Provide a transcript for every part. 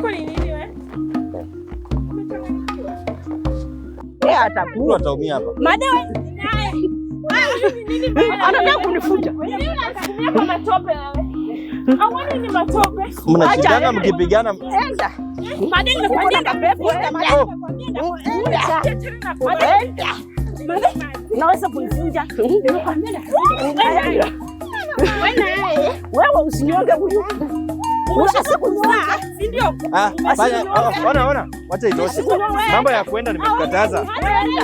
yako ni nini wewe? Atakuwa ataumia hapa. Madewe naye. Anataka kunifuta. Anakutumia kwa matope wewe. Hawani ni matope. Mnashindana mkipigana. Enda. Madewe nakwambia pepo. Enda. Naweza kunifunja. Wewe usinyoge huyu. Unataka kunyoa, si ndio? Ona. Wacha itoshe. Mambo ya kwenda nimekukataza.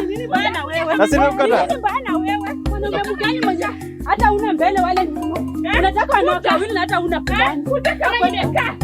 Nini bana wewe? Na si nimekukataza. Nini bana wewe? Mwanaume mgani mmoja? Hata una mbele wala nyuma. Unataka anakawili na hata una plani. Unataka kuoneka.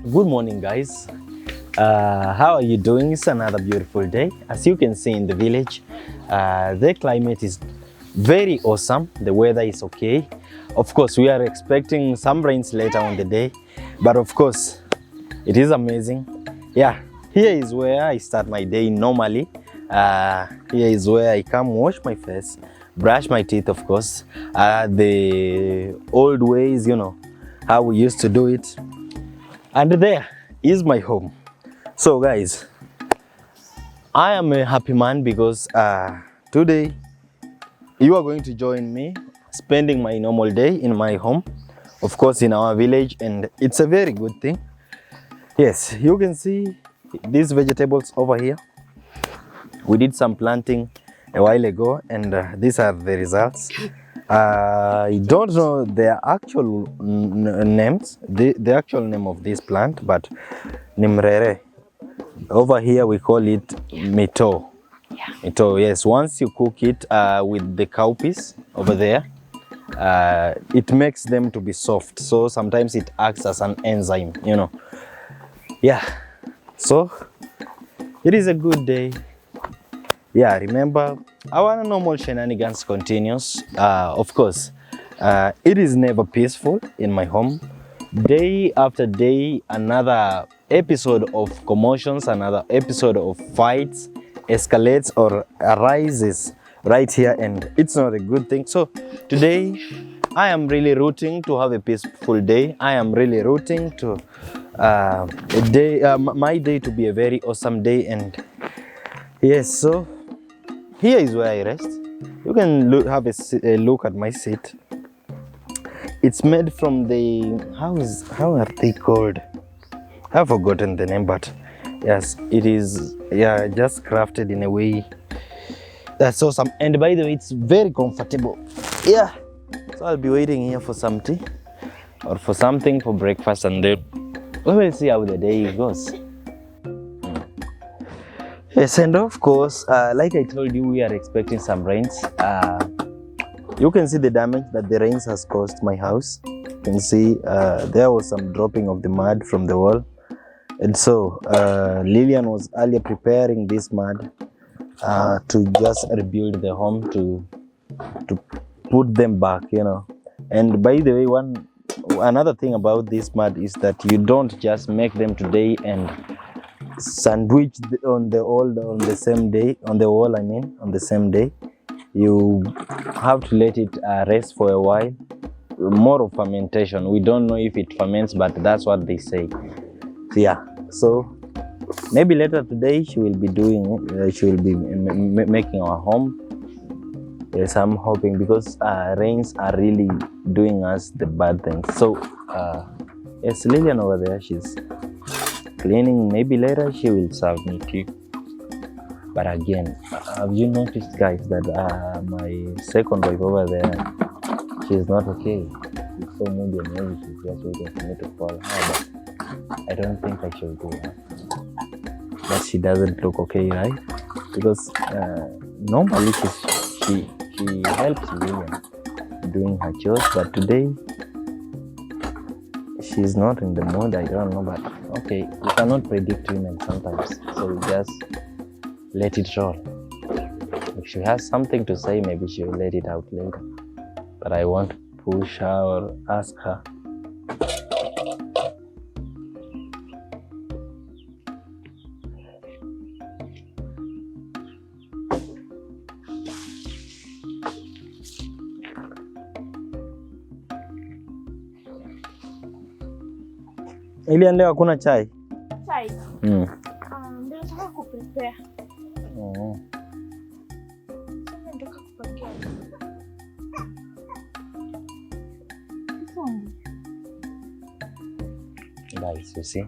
Good morning, guys. How are you doing? It's another beautiful day. As you can see in the village, the climate is very awesome. The weather is okay. Of course, we are expecting some rains later on the day, but of course, it is amazing. Yeah, here is where I start my day normally. Here is where I come wash my face, brush my teeth, of course. The old ways, you know, how we used to do it. And there is my home. So guys, I am a happy man because today you are going to join me spending my normal day in my home, of course in our village, and it's a very good thing. Yes, you can see these vegetables over here. We did some planting a while ago, and these are the results. I don't know their actual names, the actual name of this plant, but nimrere. Over here we call it mito. Yeah. Mito, yes. Once you cook it with the cowpeas over there, it makes them to be soft. So sometimes it acts as an enzyme, you know. Yeah. So it is a good day. Yeah, remember, our normal shenanigans continues. Of course, it is never peaceful in my home. Day after day, another episode of commotions, another episode of fights escalates or arises right here, and it's not a good thing. So today, I am really rooting to have a peaceful day. I am really rooting to my day to be a very awesome day, and yes, so here is where I rest. You can have a look at my seat. It's made from the, how are they called? I've forgotten the name, but yes, it is, yeah, just crafted in a way that's awesome. And by the way, it's very comfortable. Yeah, so I'll be waiting here for some tea or for something for breakfast, and then we will see how the day goes. Yes, and of course, like I told you, we are expecting some rains. You can see the damage that the rains has caused my house. You can see there was some dropping of the mud from the wall. And so Lillian was earlier preparing this mud to just rebuild the home, to put them back, you know. And by the way, another thing about this mud is that you don't just make them today and sandwich on the same day, on the wall, I mean, on the same day. You have to let it rest for a while. More of fermentation. We don't know if it ferments, but that's what they say. So, yeah, so maybe later today she will be making our home. Yes, I'm hoping, because rains are really doing us the bad things. So yes, Lillian over there, she's cleaning. Maybe later she will serve me tea. But again, have you noticed, guys, that my second wife over there, she's not okay. She's so moody and maybe she's just waiting for me to call her, but I don't think I should do that. But she doesn't look okay, right? Because normally she helps William doing her chores, but today she's not in the mood. I don't know, but okay, you cannot predict women sometimes, so we just let it roll. If she has something to say, maybe she will let it out later, but I won't push her or ask her. Ili leo hakuna chai? Chai? Ndio nataka kuprepare. Sasa nataka kupakia. Guys, you see?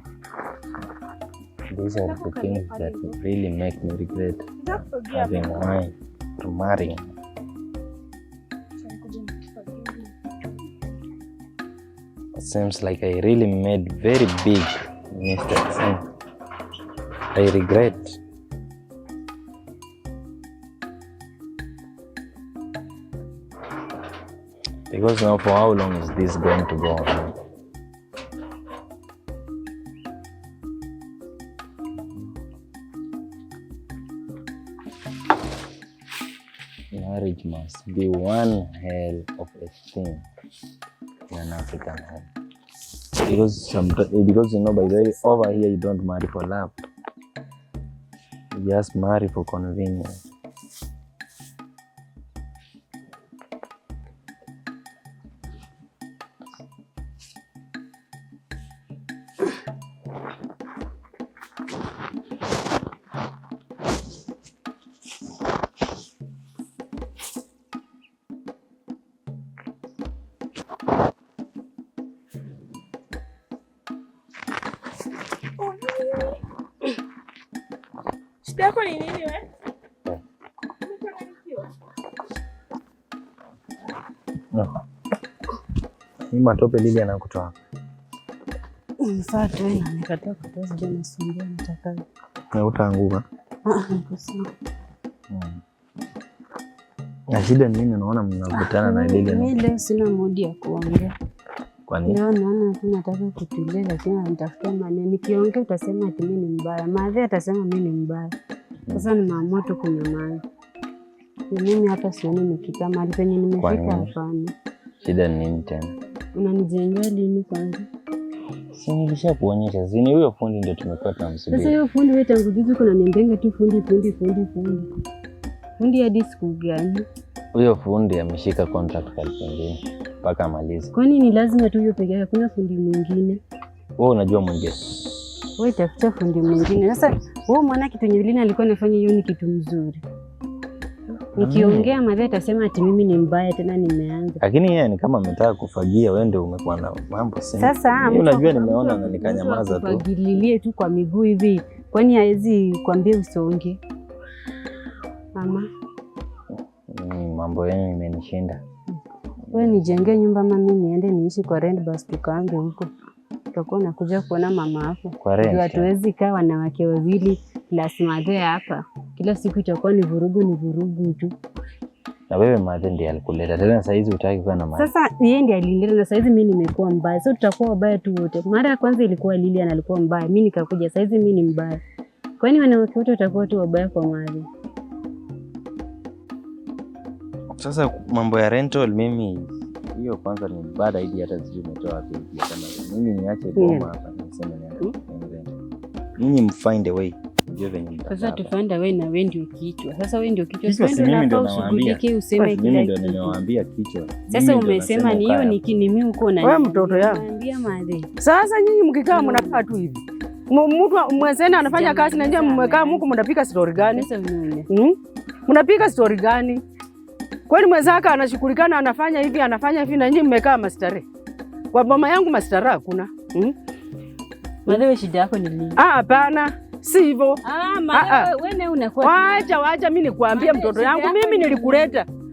These are the things that really make me regret having wine to marry. It seems like I really made very big mistakes. I regret. Because now, for how long is this going to go on? Marriage must be one hell of a thing in an African home. Because you know, by the way, over here you don't marry for love. You just marry for convenience. Shida yako ni nini wewe? Ni matope Lili anakutoa. Mfate wewe nikataa kutoa sije nasumbua nitakaje. Na utaanguka. Niko sawa. Na shida nini unaona mnavutana na Lili? Mimi leo sina mood ya kuongea. Kwa nini? Leo naona tu nataka kutulia, lakini nitafuta maneno. Nikiongea utasema ati mimi ni mbaya. Madhe atasema mimi ni mbaya. Sasa nimeamua tu kunyamaza. Mimi hapa sioni nikikaa mahali penye nimefika hapana. Shida ni nini tena? Unanijengea lini kwanza? Si nilishakuonyesha. Zini huyo fundi ndio tumekuwa tunamsubiri. Sasa huyo fundi wewe tangu juzi kuna niambenga tu fundi. Fundi hadi siku gani? Huyo fundi ameshika contract kwa pengine mpaka amalize. Kwani ni lazima tu hiyo peke yake? Kuna fundi mwingine? Wewe unajua mwingine? Wewe tafuta fundi mwingine. Sasa wewe mwana kitu nyingine alikuwa anafanya hiyo ni kitu mzuri. Nikiongea madhe atasema ati mimi ni mbaya tena nimeanza. Lakini yeye ni kama ametaka kufagia, wewe ndio umekuwa na mambo sana. Sasa unajua nimeona na nikanyamaza tu. Fagililie tu kwa miguu hivi. Kwani hawezi kuambia usonge? Mama. Mambo yenu imenishinda. Wewe nijenge nyumba mama, mimi niende niishi kwa rent bus tukaange huko. Tutakuwa nakuja kuona mama yako. Kwa rent. Hatuwezi kaa wanawake wawili plus madhe hapa. Kila siku itakuwa ni vurugu tu. Na wewe madhe ndiye alikuleta. Tena saa hizi hutaki kuwa na madhe. Sasa yeye ndiye alinileta na saa hizi mimi nimekuwa mbaya. So tutakuwa wabaya tu wote. Mara ya kwanza ilikuwa Lilian alikuwa mbaya. Mimi nikakuja, saa hizi mimi ni mbaya. Kwani wanawake wote watakuwa tu wabaya kwa madhe? Sasa mambo ya rental mimi hiyo kwanza ni bad idea, hata sijui umetoa wapi kama mimi niache boma hapa niseme nini. Ninyi mfind a way. Sasa tufind a way na wewe ndio kichwa. Sasa wewe ndio kichwa. Sasa mimi ndio nawaambia. Useme kila kitu. Mimi ndio nimewaambia kichwa. Sasa umesema ni hiyo ni mimi uko na wewe mtoto yangu. Naambia madhe. Sasa nyinyi mkikaa mnakaa tu hivi. Mtu mwenzenu anafanya kazi na nyinyi mmekaa huko mnapika story gani? Sasa mimi. Mnapika story gani? Kwani mwenzaka anashughulikana anafanya hivi na nyinyi mmekaa mastare. Kwa mama yangu mastara hakuna. Madhe, shida yako ni nini? Hapana. Si hivyo. Wewe unakuwa. Wacha mimi nikwambie mtoto yangu,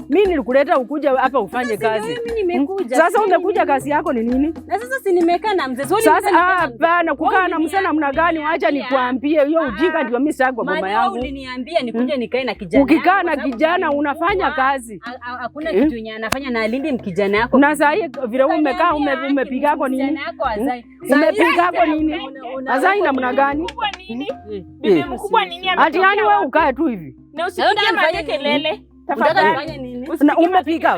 mimi nilikuleta ukuje hapa ufanye kazi. Sasa umekuja kazi yako ni nini? Na sasa si nimekaa na mzee. Sasa hapana, kukaa na mzee namna gani? Wacha nikwambie, hiyo ujinga ndio mimi sasa kwa mama yangu. Uliniambia nikuje nikae na kijana. Ukikaa na kijana unafanya kazi. Hakuna kitu yenye anafanya na alinde mkijana yako. Na sasa vile umekaa umepiga yako nini? Umepiga yako nini? Azai namna gani? Bibi mkubwa nini? Ati yani wewe ukae tu hivi. Na usipige mfanye kelele. Tafadhali. Na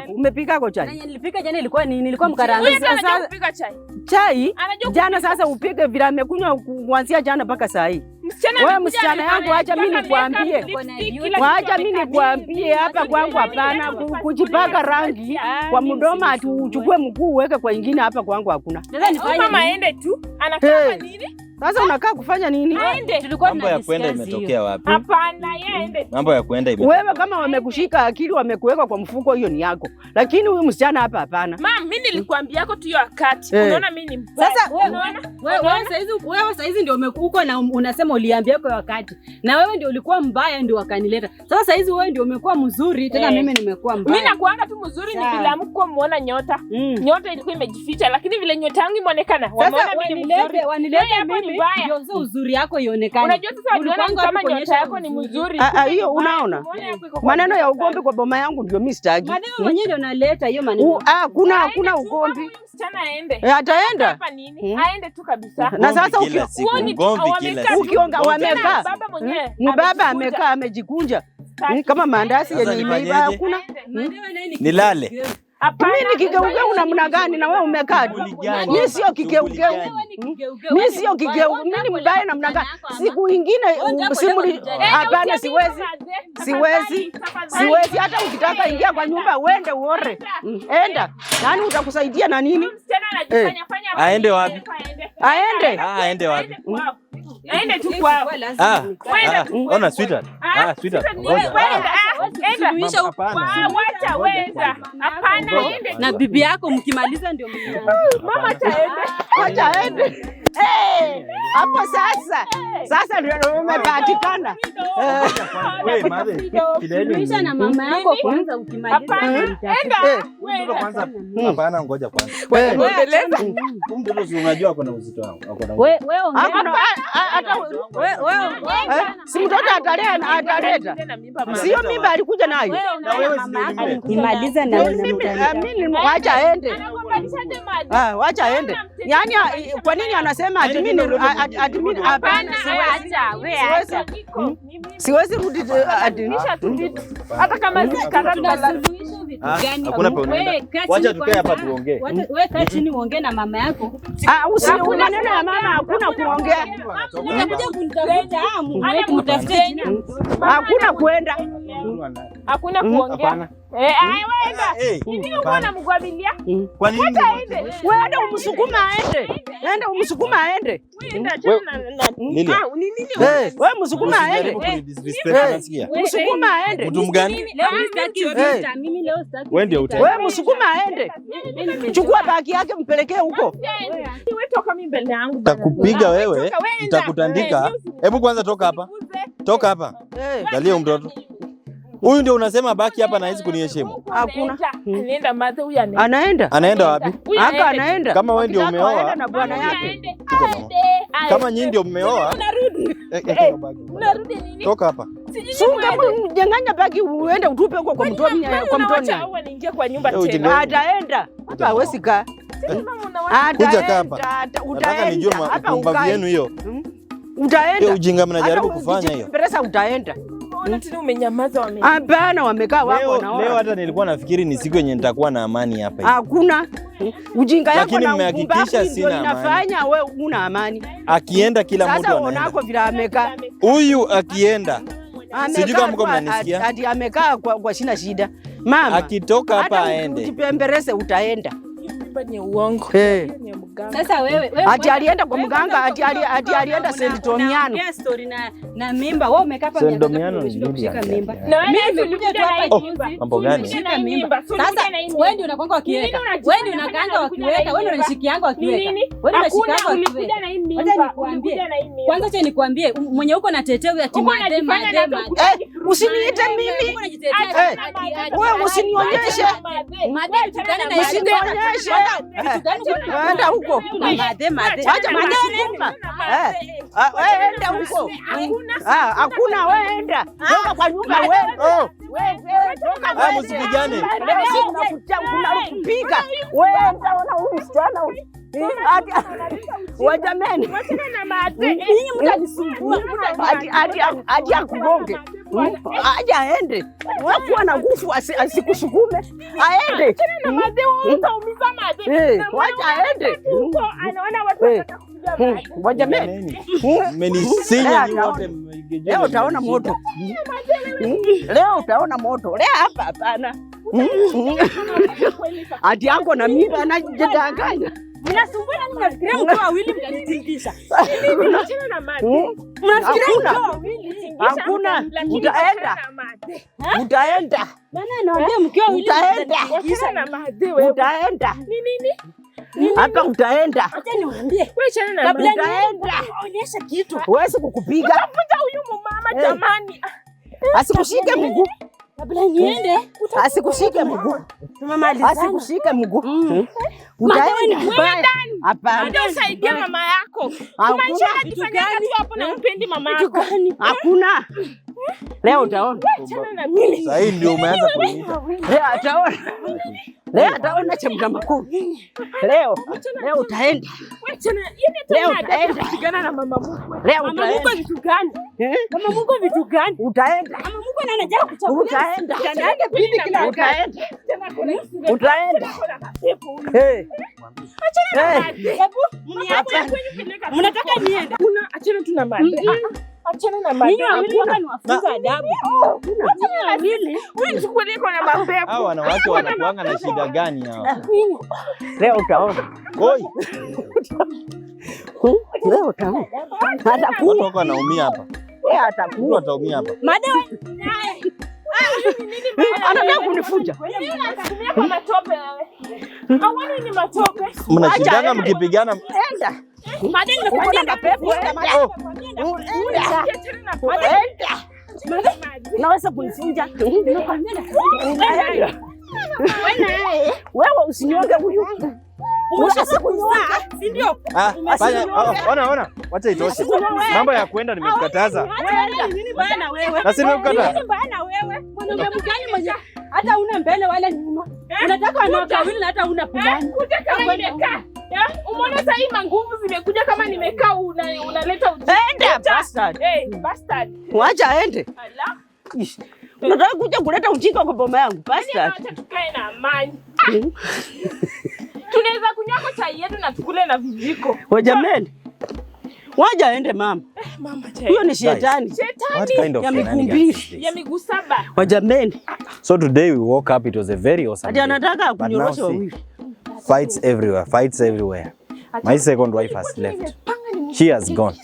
umepika kwa chai. Nilipika jana ilikuwa nini? Ilikuwa mkaranga. Sasa kupika chai. Chai? Jana sasa upike vile amekunywa kuanzia jana mpaka saa hii. Wewe msichana yangu acha mimi nikwambie. Wacha mimi nikwambie hapa kwangu hapana kujipaka rangi kwa mdomo ati uchukue mguu uweke kwa ingine hapa kwangu hakuna. Sasa nifanye mama aende tu. Anakaa nini? Sasa unakaa kufanya nini? Tulikuwa mambo ya kwenda imetokea wapi? Hapana, yeye aende. Mambo ya kwenda imetokea. Wewe kama wamekushika akili wamekuweka kwa mfuko hiyo ni yako. Lakini huyu msichana hapa hapana. Mama, mimi nilikwambia yako tu hiyo wakati. Unaona mimi ni mbaya. Sasa wewe saizi ndio umekuwa na unasema uliambia kwa wakati. Na wewe ndio ulikuwa mbaya ndio wakanileta. Sasa saizi wewe ndio umekuwa mzuri tena mimi nimekuwa mbaya. Mimi nakuanga tu mzuri ni vile amkuwa muona nyota. Nyota ilikuwa imejificha lakini vile nyota yangu imeonekana. Wameona mimi ni mzuri. Wanileta mimi ndio uzuri yako ionekane. Unajua sasa waliona kama nyota yako ni mzuri. Hiyo unaona? Maneno ya ugomvi kwa boma yangu ndio mimi sitaki. Maneno mwenyewe ndio naleta hiyo maneno. Kuna ugomvi. Msichana aende. Ataenda. Hapa nini? Aende tu kabisa. Na sasa ukionga wamekaa. Mbaba amekaa amejikunja. Kama maandazi yenye imeiva hakuna. Nilale. Mimi nikigeuka namna gani na wewe umekaa? Mimi sio kigeuka. Mimi sio kigeuka. Mimi mbaya namna gani? Siku nyingine hapana siwezi hata ukitaka ingia kwa nyumba uende uore. Enda. Nani utakusaidia na nini? Aende wapi? Aende wapi? Aende tu kwao. Ona sweetheart. Sweetheart. Wacha wenda. Hapana, aende. Na bibi yako mkimaliza ndio mama ataende. Acha aende. Hapo sasa ndio umepatikana. Wewe madhe. Kilisha na mama yako kwanza ukimaliza. Enda. Kwanza. Hapana ngoja kwanza. Wewe unajua kuna uzito wangu. Wewe si mtoto ataleta. Sio mimba alikuja nayo. Kimaliza na mimi wacha aende. Wacha aende. Yaani kwa nini anasema ati mimi hapana siwezi rudi hata kama hakuna peoni. Wacha tukae hapa tuongee. Wewe kaa chini uongee na mama yako. Maneno ya mama hakuna kuongea. Unakuja kunitafuta mtafute. Hakuna kwenda. Hakuna kuongea. Waenda. Nini uko na mgwamilia? Kwa nini? Wewe umsukuma aende. Nenda umsukuma aende. Wewe msukuma aende. Msukuma aende. Mtu mgani? Leo sitaki vita. Mimi leo sitaki. Wewe ndio uta. Wewe msukuma aende. Chukua bagi yake mpelekee huko. Wewe toka mimi mbele yangu. Nitakupiga wewe, nitakutandika. Hebu kwanza toka hapa. Toka hapa. Galia mtoto. Huyu ndio unasema baki hapa na hizi kuniheshimu. Hakuna. Anaenda madhe huyu anaenda. Anaenda wapi? Aka anaenda. Kama wewe ndio umeoa na bwana yake. Kama nyinyi ndio mmeoa. Unarudi nini? Toka hapa. Sunga mjanganya bagi uende utupe huko kwa mtoni kwa mtoni. Au niingie kwa nyumba tena. Ataenda. Hapa hawezi kaa. Kuja hapa. Nataka nijue mbavu yenu hiyo. Utaenda. Hiyo ujinga mnajaribu kufanya hiyo. Pesa utaenda. Mbona tena umenyamaza wame? Hapana wamekaa wako na wao. Leo hata nilikuwa nafikiri ni siku yenye nitakuwa na amani hapa hivi. Hakuna. Ujinga yako lakini mmehakikisha sina amani. Inafanya wewe una amani. Akienda kila mtu anaenda. Sasa unako vile amekaa. Huyu akienda. Sijui kama mko mnanisikia. Ati amekaa kwa shida. Mama. Akitoka hapa aende. Ujipemberese utaenda. Ni uongo. mganga. Sasa wewe ati alienda kwa mganga, ati alienda Sendomiano. Ongea story na mimba. Wewe umekaa hapa Sendomiano ni kushika mimba. Na wewe nimekuja tu hapa juzi. Mambo gani? Kushika mimba. Sasa wewe ndio unakwanga wakiweka. Wewe ndio unakaanga wakiweka. Wewe ndio unashikianga wakiweka. Wewe ndio unashikianga wakiweka. Wacha nikwambie. Kwanza acha nikwambie mwenye uko na tetewe ati madema. Usiniite mimi. Wewe usinionyeshe. Madema tutana na Usinionyeshe. Enda huko. madema. Acha maneno. Enda huko. Hakuna wewe enda. Toka kwa nyumba wewe. Wewe msipigane. Unakupiga. Wewe enda ona huyu msichana. Wajameni. Ninyi mtanisumbua. Hadi akugonge. Aje aende. Wewe kuwa na nguvu asikusukume. Aende. Wacha aende. Anaona watu watakuja. Wajameni. Mmenisinya ni wote. Leo utaona moto. Leo utaona moto. Leo hapa hapana. Ati yangu na mimba anajidanganya. Mnasumbua nani? Mnafikiria mko wawili mtanitingisha? Mnafikiria mko wawili? Hakuna. Utaenda. Maana anaambia mko wawili utaenda. Na madhe wewe. Utaenda. Nini? Hapa utaenda. Acha niwaambie. Wewe chana na Kabla utaenda. onyesha kitu. Huwezi kukupiga. Tafuta huyu mama jamani. Asikushike mguu. Kabla niende. Asikushike mguu. Tumemalizana. Asikushike mguu. Utaenda. Hapana. Ndio usaidie mama yako. Kumaanisha akifanya kitu hapo na mpendi mama yako. Hakuna. Leo utaona. Chana na mimi. Sasa hii ndio umeanza kuniita. Leo ataona. Leo ataona chemka makuu. Leo utaenda. Wewe chana, yeye Leo utaenda. kupigana na mama mkwe. Leo Mama utaenda. Mungu vitu gani? Mama Mungu vitu gani? Utaenda. Mama Mungu anajaa kuchagua. Utaenda. Anaenda bibi kila Utaenda. Tena kuna Utaenda. Hebu mnataka niende. Kuna achana tu na madhe. Achana na madhe. Ninyi wawili mpaka niwafunze adabu. Achana na hili. Wewe chukulie kwa na mapepo. Hao wanawake wanakuanga na shida gani hao? Leo utaona. Oi, Leo utaona. watu wako wanaumia hapa. Leo atakuwa. Mtu ataumia hapa. Madawa. Anataka kunifunja. Unatumia kwa matope wewe. Hawani ni matope. Mnashindana mkipigana. Enda. Madeni Uko nimekuambia na pepo. Enda. Unaweza kunifunja. Wewe usinyonge huyu. Unaweza kunyonga. si ndio? Ona. Wacha itoshe. Mambo ya kwenda nimekukataza. Nini baya na wewe? Na si nimekukataza. Nini baya na wewe? Mwanaume mgani mwenye hata una mbele wala nyuma? Unataka wanawake wawili na hata una fulani. Kuja kama nimekaa. Umeona sasa hii manguvu zimekuja kama nimekaa unaleta ujinga. Enda bastard. Bastard. Wacha aende. Ala. Unataka kuja kuleta ujinga kwa boma yangu. Bastard. Acha tukae na amani. Tunaweza kunywa kwa chai yetu na tukule na vijiko. Wajameni. Waja aende mama. Mama chai. Huyo ni shetani. What kind of Ya shenanigans mikumbiri. is this? Ya miguu saba. Wajameni. So today we woke up, it was a very awesome Ati day. anataka But now kunyorosha see, wawili. fights everywhere. My second wife has left. She has gone.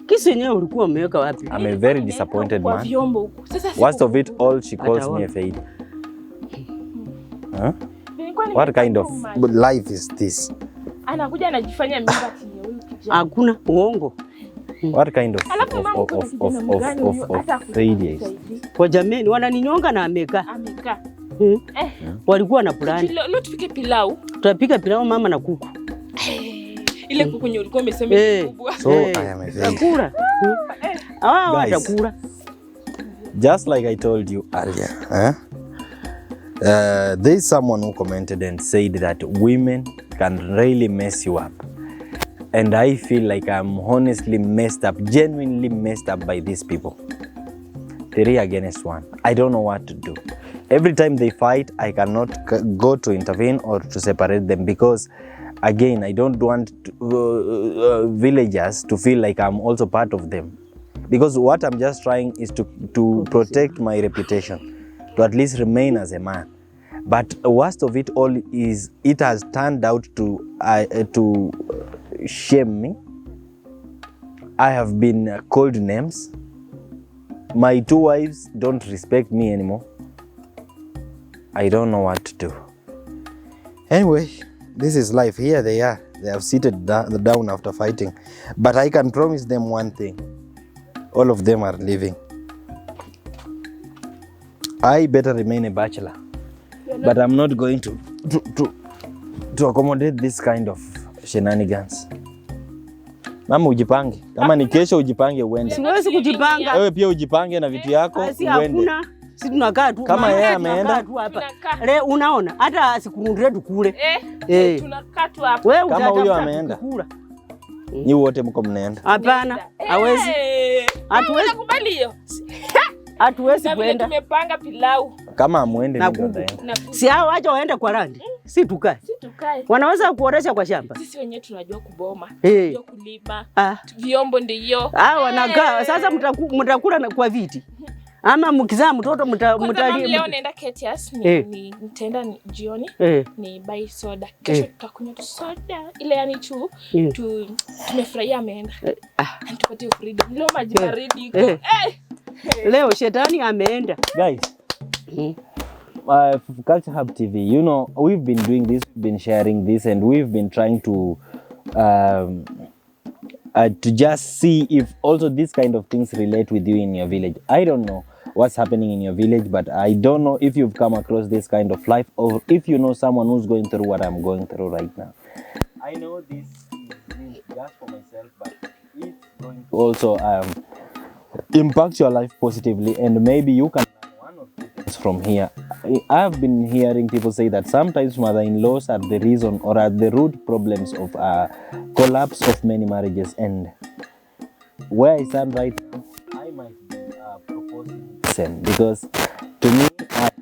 Kisu yenyewe ulikuwa umeweka wapi? I'm a very disappointed Kwa man. vyombo huko. Sasa Worst of it all, she calls me a failure. Huh? What kind of life is this? anakuja anajifanya mimba chini ya huyu kijana. Hakuna uongo. What kind of Alafu mama uko na kijana mgani huyu hata failure is? kusaidia. Kwa jameni wananinyonga na amekaa. Amekaa. Walikuwa na plani. Leo tupike pilau. Tutapika pilau mama na kuku. Ile kuku yenye ulikuwa umesema ni kubwa. So I am a failure. Takula. Hawa watakula. Just like I told you earlier, there is someone who commented and said that women can really mess you up. And I feel like I'm honestly messed up, genuinely messed up by these people. 3 against 1. I don't know what to do. Every time they fight, I cannot go to intervene or to separate them because, again, I don't want villagers to feel like I'm also part of them. Because what I'm just trying is to protect my reputation, to at least remain as a man. But worst of it all is it has turned out to shame me. I have been called names. My 2 wives don't respect me anymore. I don't know what to do. Anyway, this is life. Here they are. They have seated down after fighting. But I can promise them one thing. All of them are leaving. I better remain a bachelor. But I'm not going to accommodate this kind of shenanigans. Mama ujipange. Kama ni kesho ujipange uende. Siwezi kujipanga. Wewe pia ujipange na vitu yako uende. Hakuna. Si tunakaa tu. Kama yeye ameenda. Leo unaona hata sikurundire tukule. Tunakaa tu hapa. Wewe kama huyo ameenda. Ni wote mko mnaenda. Hapana. Hawezi. Hatuwezi kubali hiyo. Hatuwezi kwenda. Tumepanga pilau. Kama amuende ndio. Si hao wacha waende kwa randi. Si tukae. Wanaweza kuoresha kwa shamba. Sisi wenyewe tunajua kuboma, tunajua kulima. Vyombo ndio. Wanakaa. Sasa mtakula kwa viti. Ama mkizaa mtoto mtalima. Leo naenda Ketias nitaenda jioni ni buy soda. Kesho tutakunywa soda. Ile yani tumefurahia ameenda. Tupatie freedom. Leo maji baridi. Leo shetani ameenda. Guys, Culture Hub TV, you know, we've been doing this, we've been sharing this, and we've been trying to just see if also these kind of things relate with you in your village. I don't know what's happening in your village, but I don't know if you've come across this kind of life or if you know someone who's going through what I'm going through right now. I know this is just for myself, but it's going to also impact your life positively, and maybe you can learn one or two things from here. I've been hearing people say that sometimes mother-in-laws are the reason or are the root problems of collapse of many marriages. And where I stand right now, I might be proposing listen, because to me, I have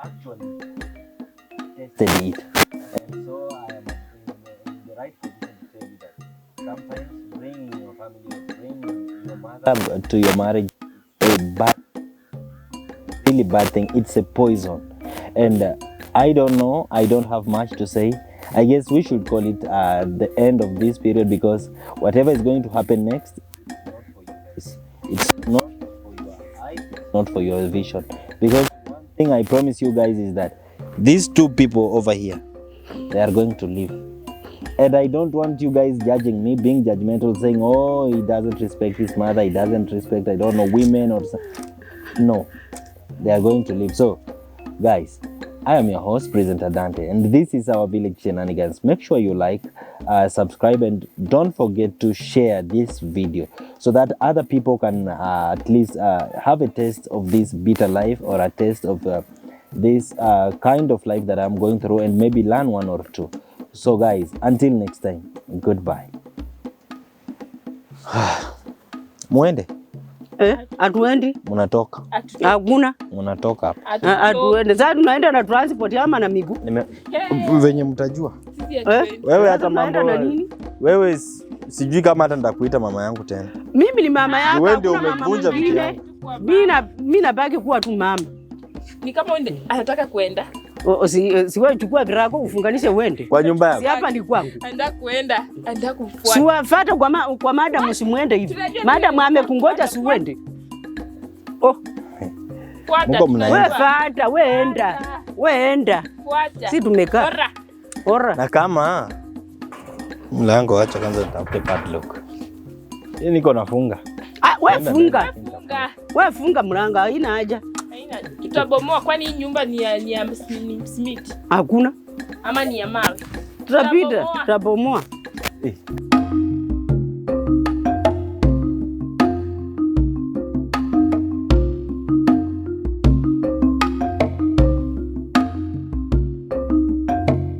actually tested it, and so I am in the right position to tell you that sometimes bringing your family or bringing your mother to your marriage is a bad, really bad thing. It's a poison, and I don't know. I don't have much to say. I guess we should call it the end of this period, because whatever is going to happen next, it's not for your eyes, it's not for your vision. Because one thing I promise you guys is that these two people over here, they are going to leave. And I don't want you guys judging me, being judgmental, saying, oh, he doesn't respect his mother, he doesn't respect, I don't know, women or something. No, they are going to leave. So, guys, I am your host, Presenter Dante, and this is our village shenanigans. Make sure you like, subscribe, and don't forget to share this video so that other people can at least have a taste of this bitter life, or a taste of this kind of life that I'm going through, and maybe learn one or two. So guys, until next time, goodbye. Muende? Atuendi. Munatoka? Hakuna. Munatoka? Atuendi. Sasa tunaenda na transport ama na miguu? Venye mtajua. Wewe hata mambo. Wewe sijui kama hata ndakuita mama yangu tena. Mimi ni mama yako. Wewe ndio umevunja vitu yangu. Mimi nabaki kuwa tu mama. Ni kama uende anataka kuenda. Siwe chukua grako ufunganishe uende. Kwa nyumba yako. Si hapa ni kwangu. Anataka kuenda, anataka kufuata. Siwafuata kwa madam, msimuende hivi. Madam amekungoja si uende. Mko mnaenda. Wewe fuata, wewe enda. Fuata. Si tumekaa. Ora. Na kama mlango acha kwanza nitafute padlock. Yeye niko nafunga. Wewe funga. Wewe funga mlango, haina haja. Tutabomoa, kwani hii nyumba ni ya Smith? Hakuna. Ama ni ya mawe? Tutapita, tutabomoa.